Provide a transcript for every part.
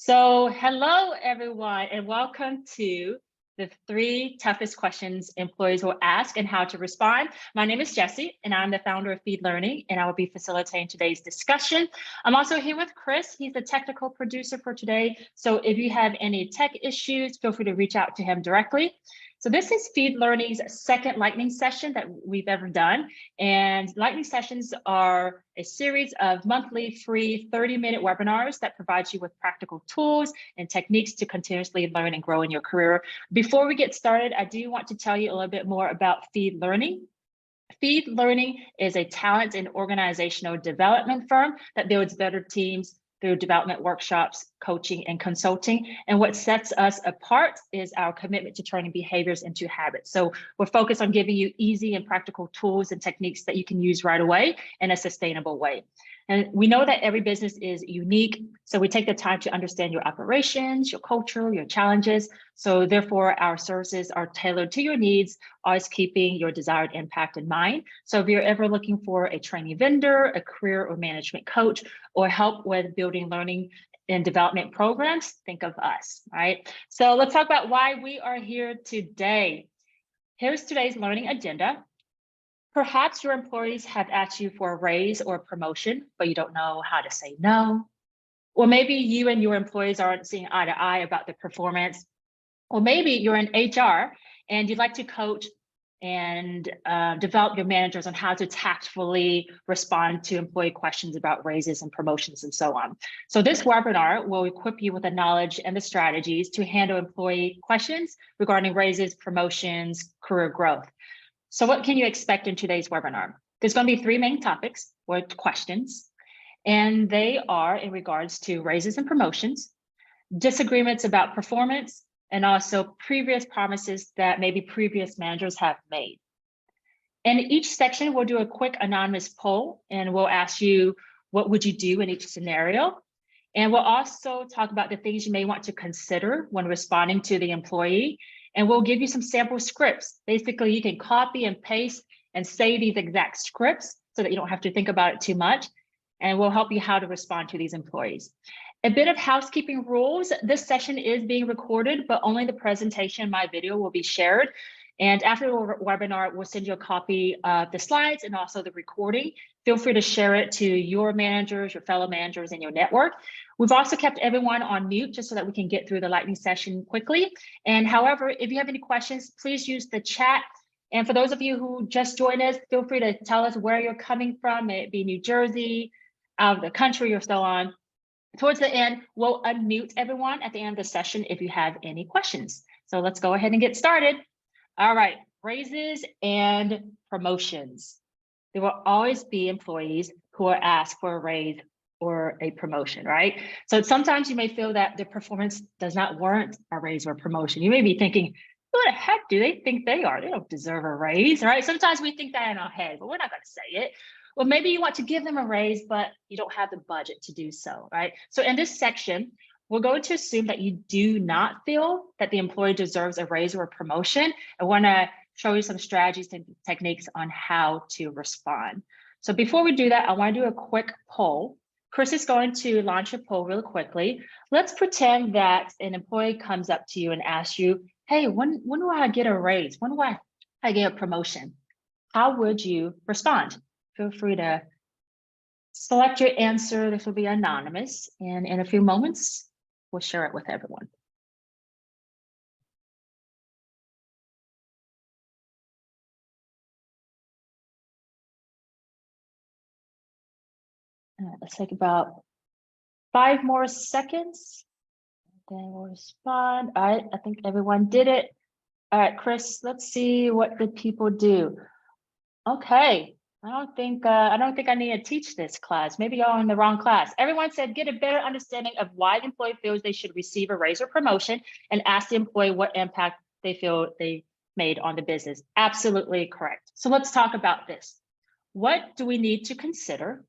So hello, everyone, and welcome to the 3 toughest questions employees will ask and how to respond. My name is Jessie, and I'm the founder of Feed Learning, and I will be facilitating today's discussion. I'm also here with Chris. He's the technical producer for today. So if you have any tech issues, feel free to reach out to him directly. So this is Feed Learning's second lightning session that we've ever done. And lightning sessions are a series of monthly free 30-minute webinars that provide you with practical tools and techniques to continuously learn and grow in your career. Before we get started, I do want to tell you a little bit more about Feed Learning. Feed Learning is a talent and organizational development firm that builds better teams through development workshops, coaching, and consulting. And what sets us apart is our commitment to turning behaviors into habits. So we're focused on giving you easy and practical tools and techniques that you can use right away in a sustainable way. And we know that every business is unique, so we take the time to understand your operations, your culture, your challenges. So therefore, our services are tailored to your needs, always keeping your desired impact in mind. So if you're ever looking for a training vendor, a career or management coach, or help with building learning and development programs, think of us, right? So let's talk about why we are here today. Here's today's learning agenda. Perhaps your employees have asked you for a raise or a promotion, but you don't know how to say no. Or maybe you and your employees aren't seeing eye to eye about the performance. Or maybe you're in HR and you'd like to coach and develop your managers on how to tactfully respond to employee questions about raises and promotions and so on. So this webinar will equip you with the knowledge and the strategies to handle employee questions regarding raises, promotions, career growth. So what can you expect in today's webinar? There's going to be 3 main topics or questions, and they are in regards to raises and promotions, disagreements about performance, and also previous promises that maybe previous managers have made. In each section, we'll do a quick anonymous poll, and we'll ask you, what would you do in each scenario? And we'll also talk about the things you may want to consider when responding to the employee. And we'll give you some sample scripts. Basically, you can copy and paste and say these exact scripts so that you don't have to think about it too much. And we'll help you how to respond to these employees. A bit of housekeeping rules. This session is being recorded, but only the presentation, my video, will be shared. And after the webinar, we'll send you a copy of the slides and also the recording. Feel free to share it to your managers, your fellow managers in your network. We've also kept everyone on mute just so that we can get through the lightning session quickly. And however, if you have any questions, please use the chat. And for those of you who just joined us, feel free to tell us where you're coming from. May it be New Jersey, out of the country, or so on. Towards the end, we'll unmute everyone at the end of the session if you have any questions. So let's go ahead and get started. All right, raises and promotions. There will always be employees who are asked for a raise or a promotion, right? So sometimes you may feel that the performance does not warrant a raise or promotion. You may be thinking, who the heck do they think they are? They don't deserve a raise, right? Sometimes we think that in our head, but we're not going to say it. Well, maybe you want to give them a raise, but you don't have the budget to do so, right? So in this section, we're going to assume that you do not feel that the employee deserves a raise or a promotion. I want to show you some strategies and techniques on how to respond. So before we do that, I want to do a quick poll. Chris is going to launch a poll really quickly. Let's pretend that an employee comes up to you and asks you, hey, when do I get a raise? When do I get a promotion? How would you respond? Feel free to select your answer. This will be anonymous. And in a few moments, we'll share it with everyone. Let's take about 5 more seconds. Then we'll respond. All right, I think everyone did it. All right, Chris, let's see what the people do. Okay, I don't think I need to teach this class. Maybe y'all in the wrong class. Everyone said get a better understanding of why the employee feels they should receive a raise or promotion and ask the employee what impact they feel they made on the business. Absolutely correct. So let's talk about this. What do we need to consider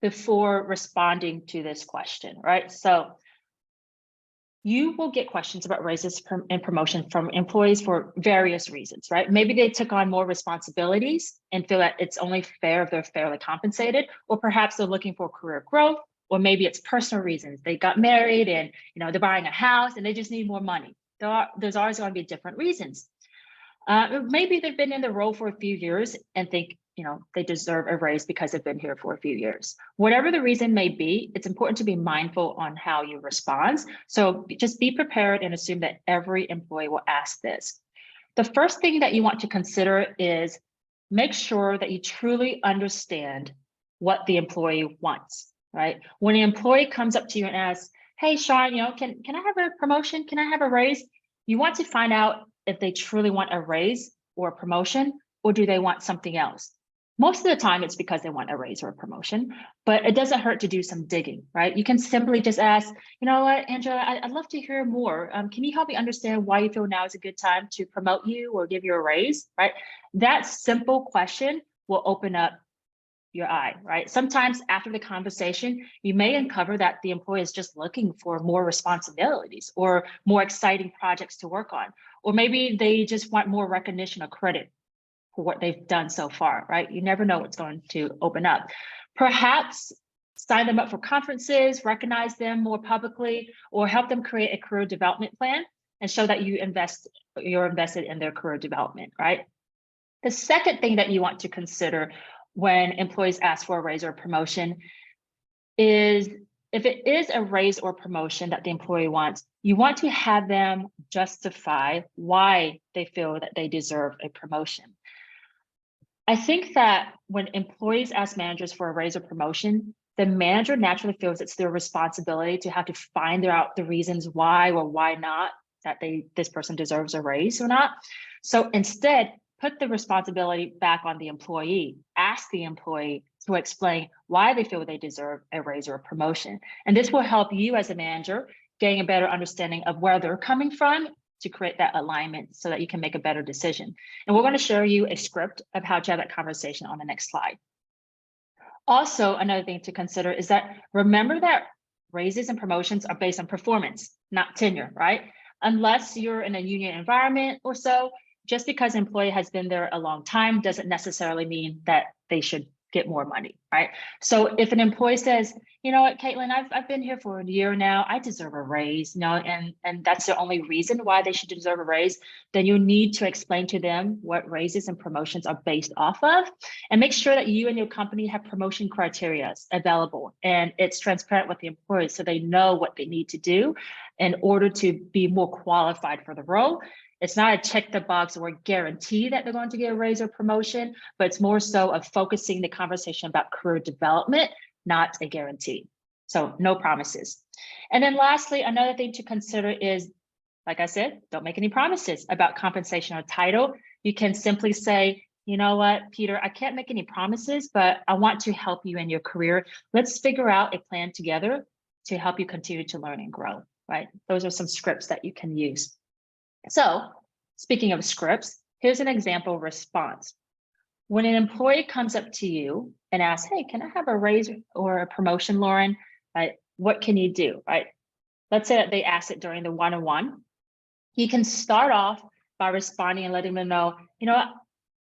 before responding to this question, right? So you will get questions about raises and promotion from employees for various reasons, right? Maybe they took on more responsibilities and feel that it's only fair if they're fairly compensated, or perhaps they're looking for career growth, Or maybe it's personal reasons. They got married and they're buying a house and they just need more money. There's always going to be different reasons. Maybe they've been in the role for a few years and think they deserve a raise because they've been here for a few years. Whatever the reason may be, it's important to be mindful on how you respond. So just be prepared and assume that every employee will ask this. The first thing that you want to consider is make sure that you truly understand what the employee wants, right? When an employee comes up to you and asks, hey, Sean, can I have a promotion? Can I have a raise? You want to find out if they truly want a raise or a promotion, or do they want something else? Most of the time, it's because they want a raise or a promotion, but it doesn't hurt to do some digging, right? You can simply just ask, you know what, Angela, I'd love to hear more. Can you help me understand why you feel now is a good time to promote you or give you a raise, right? That simple question will open up your eye, right? Sometimes after the conversation, you may uncover that the employee is just looking for more responsibilities or more exciting projects to work on, or maybe they just want more recognition or credit for what they've done so far, right? You never know what's going to open up. Perhaps sign them up for conferences, recognize them more publicly, or help them create a career development plan and show that you're invested in their career development, right? The second thing that you want to consider when employees ask for a raise or a promotion is if it is a raise or promotion that the employee wants, you want to have them justify why they feel that they deserve a promotion. I think that when employees ask managers for a raise or promotion, the manager naturally feels it's their responsibility to have to find out the reasons why or why not that this person deserves a raise or not. So instead, put the responsibility back on the employee. Ask the employee to explain why they feel they deserve a raise or a promotion. And this will help you as a manager gain a better understanding of where they're coming from to create that alignment so that you can make a better decision. And we're going to show you a script of how to have that conversation on the next slide. Also, another thing to consider is that remember that raises and promotions are based on performance, not tenure, right? Unless you're in a union environment or so, just because an employee has been there a long time doesn't necessarily mean that they should get more money, right? So if an employee says, you know what, Caitlin, I've been here for a year now, I deserve a raise, and that's the only reason why they should deserve a raise, then you need to explain to them what raises and promotions are based off of, and make sure that you and your company have promotion criteria available and it's transparent with the employees so they know what they need to do in order to be more qualified for the role. It's not a check the box or a guarantee that they're going to get a raise or promotion, but it's more so of focusing the conversation about career development, not a guarantee. So no promises. And then lastly, another thing to consider is, like I said, don't make any promises about compensation or title. You can simply say, you know what, Peter, I can't make any promises, but I want to help you in your career. Let's figure out a plan together to help you continue to learn and grow, right? Those are some scripts that you can use. So speaking of scripts, here's an example response. When an employee comes up to you and asks, hey, can I have a raise or a promotion, Lauren? Right? What can you do, right? Let's say that they ask it during the one-on-one. You can start off by responding and letting them know, you know what,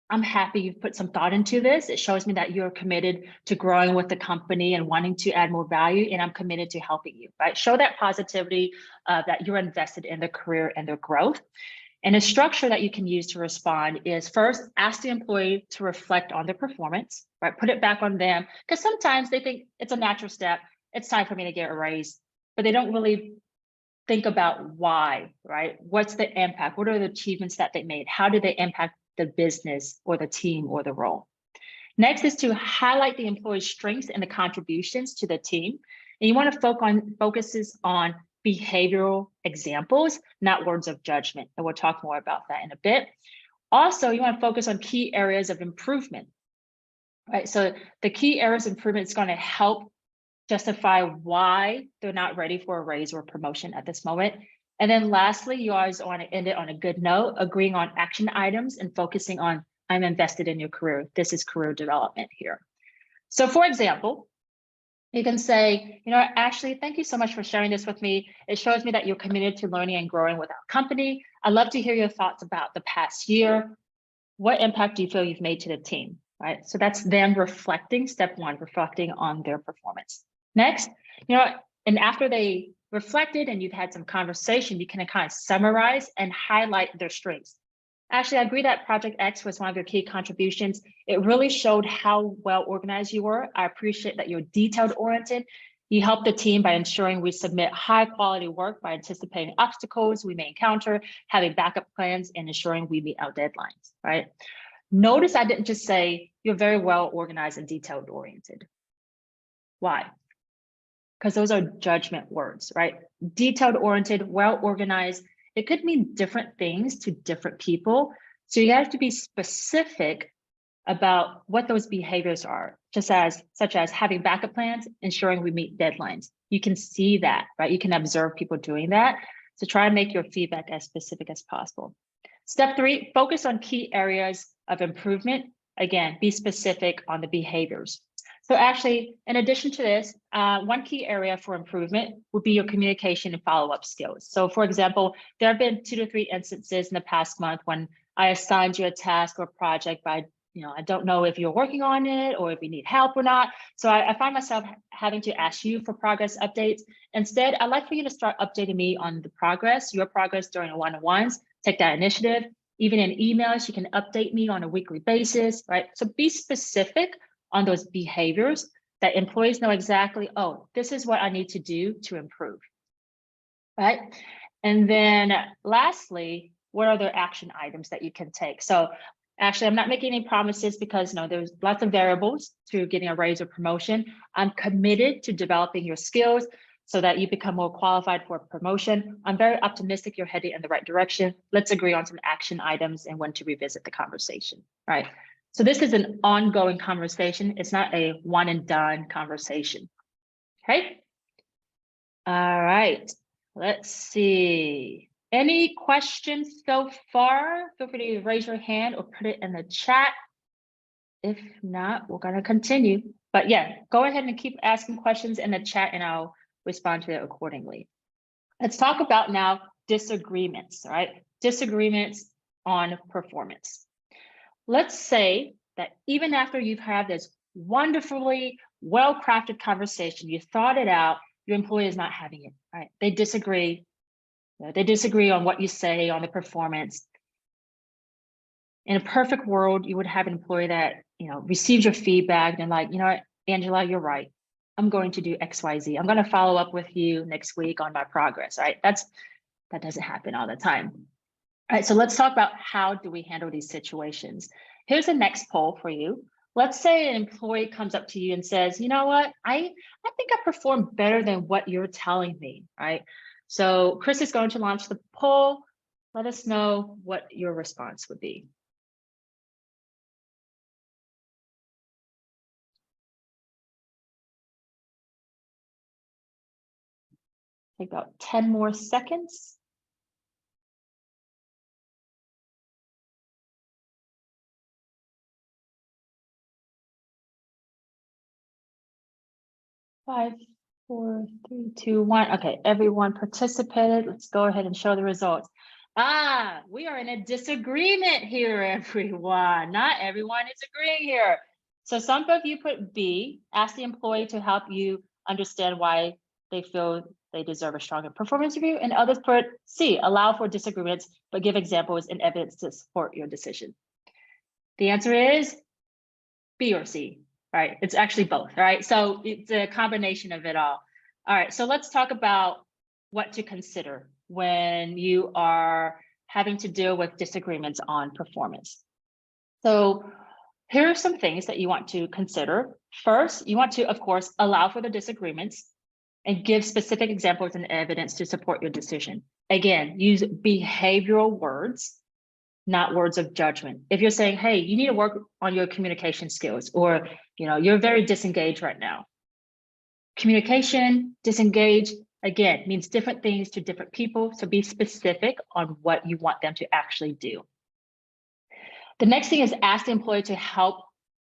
I'm happy you've put some thought into this. It shows me that you're committed to growing with the company and wanting to add more value, and I'm committed to helping you, right? Show that positivity that you're invested in their career and their growth. And a structure that you can use to respond is first, ask the employee to reflect on their performance, right? Put it back on them, because sometimes they think it's a natural step. It's time for me to get a raise, but they don't really think about why, right? What's the impact? What are the achievements that they made? How do they impact the business or the team or the role? Next is to highlight the employee's strengths and the contributions to the team. And you want to focus on behavioral examples, not words of judgment. And we'll talk more about that in a bit. Also, you want to focus on key areas of improvement, right? So the key areas of improvement is going to help justify why they're not ready for a raise or promotion at this moment. And then lastly, you always want to end it on a good note, agreeing on action items and focusing on, I'm invested in your career. This is career development here. So for example, you can say, you know, Ashley, thank you so much for sharing this with me. It shows me that you're committed to learning and growing with our company. I'd love to hear your thoughts about the past year. What impact do you feel you've made to the team, right? So that's them reflecting, step one, reflecting on their performance. Next, And after they reflected and you've had some conversation, you can kind of summarize and highlight their strengths. Actually, I agree that Project X was one of your key contributions. It really showed how well organized you were. I appreciate that you're detailed oriented. You helped the team by ensuring we submit high quality work by anticipating obstacles we may encounter, having backup plans, and ensuring we meet our deadlines, right? Notice I didn't just say you're very well organized and detailed oriented. Why? Because those are judgment words, right? Detailed oriented, well organized. It could mean different things to different people. So you have to be specific about what those behaviors are, such as having backup plans, ensuring we meet deadlines. You can see that, right? You can observe people doing that. So try and make your feedback as specific as possible. Step 3, focus on key areas of improvement. Again, be specific on the behaviors. So actually, in addition to this, one key area for improvement would be your communication and follow-up skills. So for example, there have been 2 to 3 instances in the past month when I assigned you a task or project by, I don't know if you're working on it or if you need help or not. So I find myself having to ask you for progress updates. Instead, I'd like for you to start updating me on your progress during the one-on-ones, take that initiative. Even in emails, you can update me on a weekly basis, right? So be specific on those behaviors that employees know exactly, oh, this is what I need to do to improve, right? And then lastly, what are the action items that you can take? So actually, I'm not making any promises because there's lots of variables to getting a raise or promotion. I'm committed to developing your skills so that you become more qualified for a promotion. I'm very optimistic you're heading in the right direction. Let's agree on some action items and when to revisit the conversation, right? So this is an ongoing conversation. It's not a one and done conversation, okay? All right, let's see. Any questions so far? Feel free to raise your hand or put it in the chat. If not, we're gonna continue. But yeah, go ahead and keep asking questions in the chat and I'll respond to it accordingly. Let's talk about now disagreements, all right? Disagreements on performance. Let's say that even after you've had this wonderfully well-crafted conversation, you thought it out, your employee is not having it, right? They disagree. They disagree on what you say on the performance. In a perfect world, you would have an employee that receives your feedback and like, what, Angela, you're right. I'm going to do X, Y, Z. I'm going to follow up with you next week on my progress, right? That doesn't happen all the time. All right, so let's talk about how do we handle these situations. Here's the next poll for you. Let's say an employee comes up to you and says, you know what, I think I performed better than what you're telling me, right? So Chris is going to launch the poll. Let us know what your response would be. Take about 10 more seconds. Five, 4, 3, 2, 1. Okay, everyone participated. Let's go ahead and show the results. We are in a disagreement here, everyone. Not everyone is agreeing here. So some of you put B, ask the employee to help you understand why they feel they deserve a stronger performance review, and others put C, allow for disagreements, but give examples and evidence to support your decision. The answer is B or C, right? It's actually both, right? So it's a combination of it all. All right, so let's talk about what to consider when you are having to deal with disagreements on performance. So here are some things that you want to consider. First, you want to, of course, allow for the disagreements and give specific examples and evidence to support your decision. Again, use behavioral words, not words of judgment. If you're saying, hey, you need to work on your communication skills, or you're very disengaged right now. Communication, disengage, again, means different things to different people. So be specific on what you want them to actually do. The next thing is ask the employee to help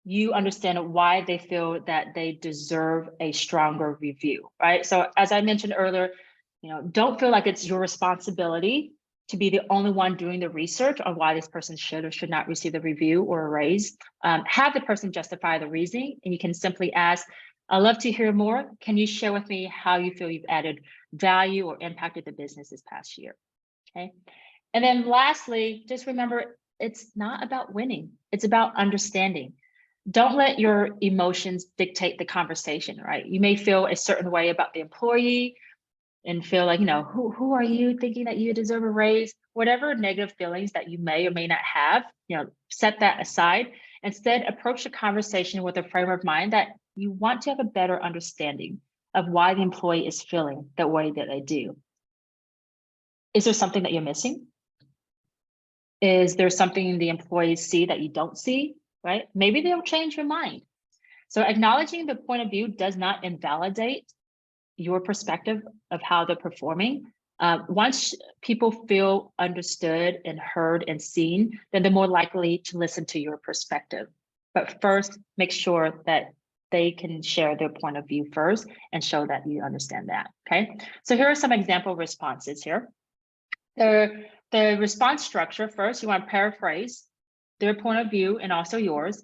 you understand why they feel that they deserve a stronger review, right? So as I mentioned earlier, don't feel like it's your responsibility to be the only one doing the research on why this person should or should not receive the review or a raise. Have the person justify the reasoning, and you can simply ask, I'd love to hear more. Can you share with me how you feel you've added value or impacted the business this past year? Okay. And then lastly, just remember, it's not about winning. It's about understanding. Don't let your emotions dictate the conversation, right? You may feel a certain way about the employee and feel like, who are you thinking that you deserve a raise? Whatever negative feelings that you may or may not have, set that aside. Instead, approach the conversation with a frame of mind that you want to have a better understanding of why the employee is feeling the way that they do. Is there something that you're missing? Is there something the employees see that you don't see, right? Maybe they'll change your mind. So acknowledging the point of view does not invalidate your perspective of how they're performing. Once people feel understood and heard and seen, then they're more likely to listen to your perspective. But first, make sure that they can share their point of view first and show that you understand that, okay? So here are some example responses here. The response structure, first, you want to paraphrase their point of view and also yours.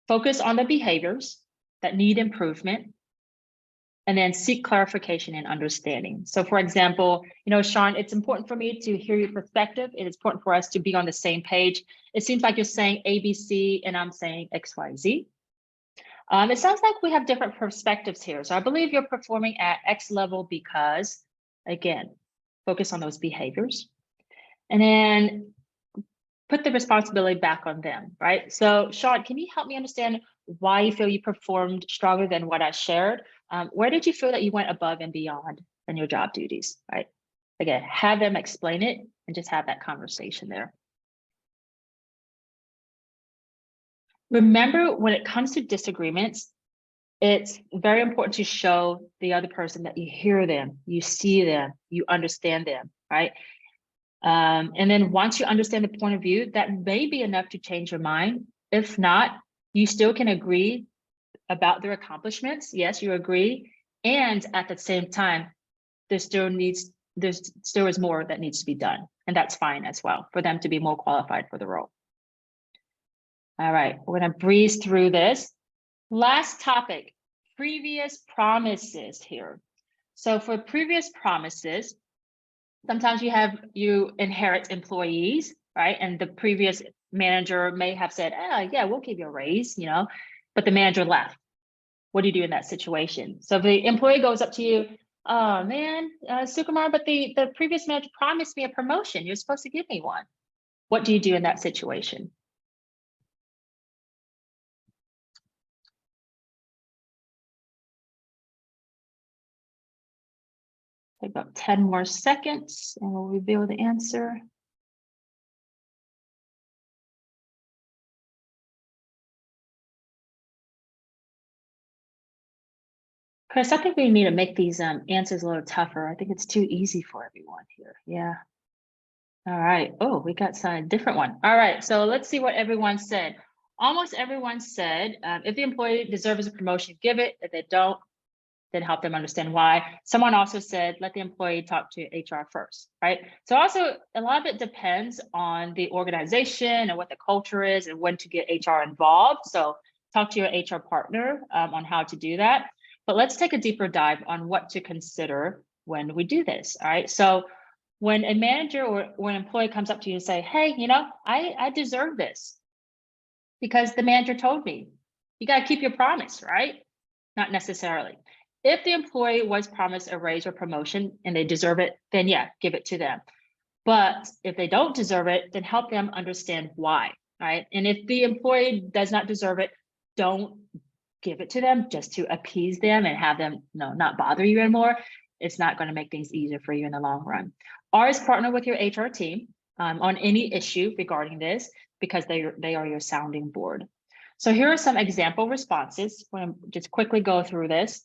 Focus on the behaviors that need improvement, and then seek clarification and understanding. So for example, Sean, it's important for me to hear your perspective. It is important for us to be on the same page. It seems like you're saying ABC and I'm saying XYZ. It sounds like we have different perspectives here. So I believe you're performing at X level because, again, focus on those behaviors. And then put the responsibility back on them, right? So Sean, can you help me understand why you feel you performed stronger than what I shared? Where did you feel that you went above and beyond in your job duties, right? Again, have them explain it and just have that conversation there. Remember, when it comes to disagreements, it's very important to show the other person that you hear them, you see them, you understand them, right? And then once you understand the point of view, that may be enough to change your mind. If not, you still can agree about their accomplishments. Yes, you agree. And at the same time, there still is more that needs to be done. And that's fine as well for them to be more qualified for the role. All right, we're gonna breeze through this. Last topic, previous promises here. So for previous promises, sometimes you inherit employees, right? And the previous manager may have said, yeah, we'll give you a raise, but the manager left. What do you do in that situation? So if the employee goes up to you, oh man, Sukumar, but the previous manager promised me a promotion. You're supposed to give me one. What do you do in that situation? Take about 10 more seconds and we'll reveal the answer. Chris, I think we need to make these answers a little tougher. I think it's too easy for everyone here. Yeah. All right. Oh, we got some different one. All right. So let's see what everyone said. Almost everyone said, if the employee deserves a promotion, give it. If they don't, then help them understand why. Someone also said, let the employee talk to HR first, right? So also a lot of it depends on the organization and what the culture is and when to get HR involved. So talk to your HR partner on how to do that. But let's take a deeper dive on what to consider when we do this, all right? So when a manager or an employee comes up to you and say, hey, I deserve this because the manager told me, you got to keep your promise, right? Not necessarily. If the employee was promised a raise or promotion and they deserve it, then yeah, give it to them. But if they don't deserve it, then help them understand why, right? And if the employee does not deserve it, don't give it to them just to appease them and have them not bother you anymore. It's not going to make things easier for you in the long run. Always partner with your HR team on any issue regarding this because they are your sounding board. So here are some example responses. I'm going to just quickly go through this.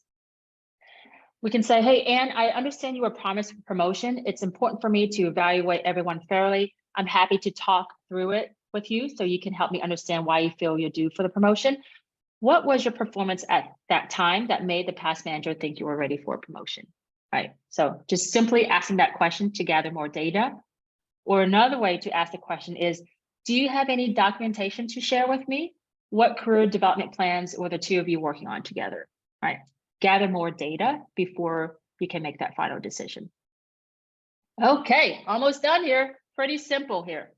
We can say, hey, Anne, I understand you were promised promotion. It's important for me to evaluate everyone fairly. I'm happy to talk through it with you so you can help me understand why you feel you're due for the promotion. What was your performance at that time that made the past manager think you were ready for a promotion, right? So just simply asking that question to gather more data. Or another way to ask the question is, do you have any documentation to share with me? What career development plans were the two of you working on together? right? Gather more data before you can make that final decision. Okay, almost done here. Pretty simple here.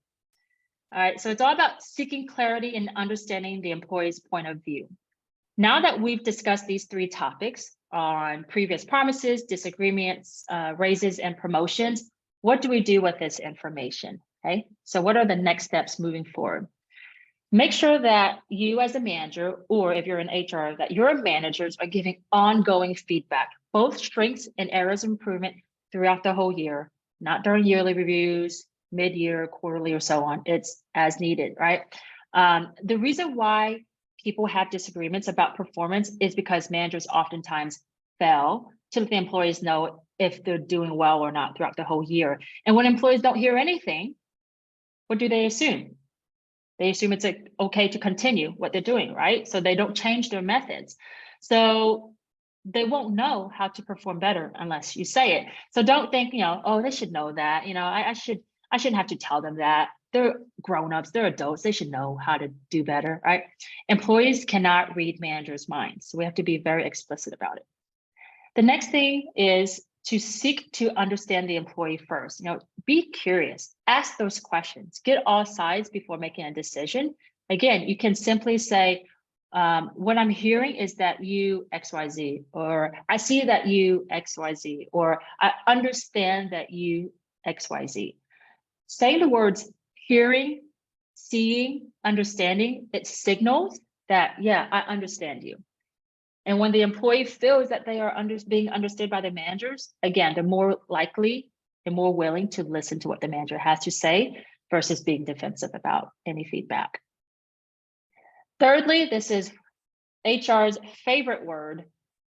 All right, so it's all about seeking clarity and understanding the employee's point of view. Now that we've discussed these 3 topics on previous promises, disagreements, raises, and promotions, what do we do with this information? Okay, so what are the next steps moving forward? Make sure that you as a manager, or if you're in HR, that your managers are giving ongoing feedback, both strengths and areas of improvement throughout the whole year, not during yearly reviews, mid-year, quarterly, or so on. It's as needed, right? The reason why people have disagreements about performance is because managers oftentimes fail to let the employees know if they're doing well or not throughout the whole year. And when employees don't hear anything, what do they assume? They assume it's okay to continue what they're doing, right? So they don't change their methods. So they won't know how to perform better unless you say it. So don't think, oh, they should know that. I shouldn't have to tell them that. They're grown-ups, they're adults, they should know how to do better, right? Employees cannot read managers' minds, so we have to be very explicit about it. The next thing is to seek to understand the employee first. Be curious, ask those questions, get all sides before making a decision. Again, you can simply say, what I'm hearing is that you XYZ, or I see that you XYZ, or I understand that you XYZ. Saying the words hearing, seeing, understanding, it signals that, yeah, I understand you. And when the employee feels that they are being understood by the managers, again, they're more likely and more willing to listen to what the manager has to say versus being defensive about any feedback. Thirdly, this is HR's favorite word,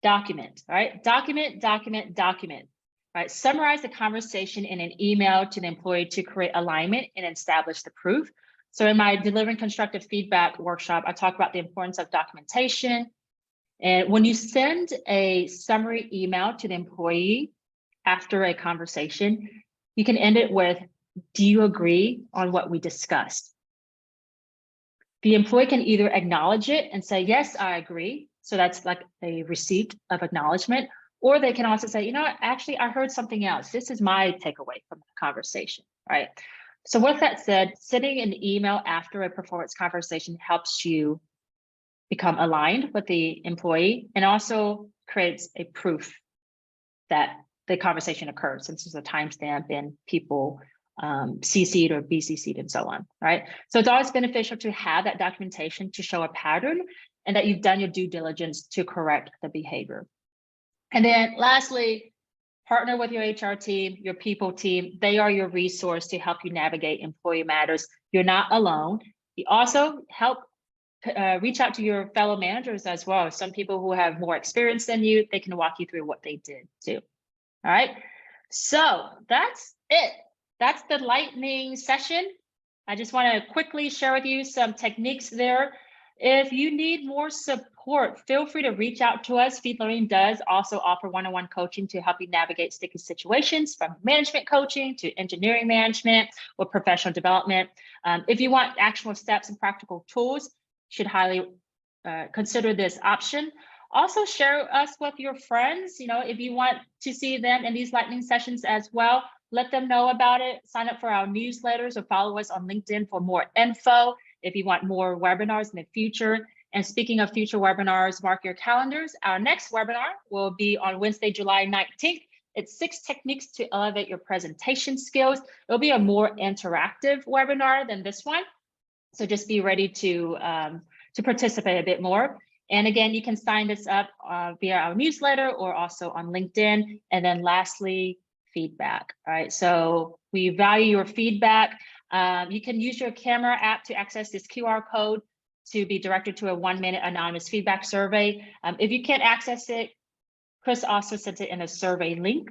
document, right? Document, document, document. Right, summarize the conversation in an email to the employee to create alignment and establish the proof. So in my Delivering Constructive Feedback workshop, I talk about the importance of documentation. And when you send a summary email to the employee after a conversation, you can end it with, do you agree on what we discussed? The employee can either acknowledge it and say, yes, I agree. So that's like a receipt of acknowledgement. Or they can also say, actually, I heard something else. This is my takeaway from the conversation, right? So with that said, sending an email after a performance conversation helps you become aligned with the employee and also creates a proof that the conversation occurred, since there's a timestamp and people CC'd or BCC'd and so on, right? So it's always beneficial to have that documentation to show a pattern and that you've done your due diligence to correct the behavior. And then lastly, partner with your HR team, your people team. They are your resource to help you navigate employee matters. You're not alone. You also help reach out to your fellow managers as well. Some people who have more experience than you, they can walk you through what they did too. All right, so that's it. That's the lightning session. I just want to quickly share with you some techniques there. If you need more support, feel free to reach out to us. Feed Learning does also offer one-on-one coaching to help you navigate sticky situations, from management coaching to engineering management or professional development. If you want actual steps and practical tools, you should highly consider this option. Also share us with your friends. If you want to see them in these lightning sessions as well, let them know about it. Sign up for our newsletters or follow us on LinkedIn for more info. If you want more webinars in the future. And speaking of future webinars, mark your calendars. Our next webinar will be on Wednesday, July 19th. It's 6 techniques to elevate your presentation skills. It'll be a more interactive webinar than this one. So just be ready to participate a bit more. And again, you can sign this up via our newsletter or also on LinkedIn. And then lastly, feedback. All right, so we value your feedback. You can use your camera app to access this QR code to be directed to a 1-minute anonymous feedback survey. If you can't access it, Chris also sent it in a survey link,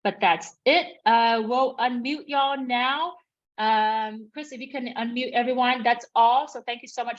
but that's it. We'll unmute y'all now. Chris, if you can unmute everyone, that's all. So thank you so much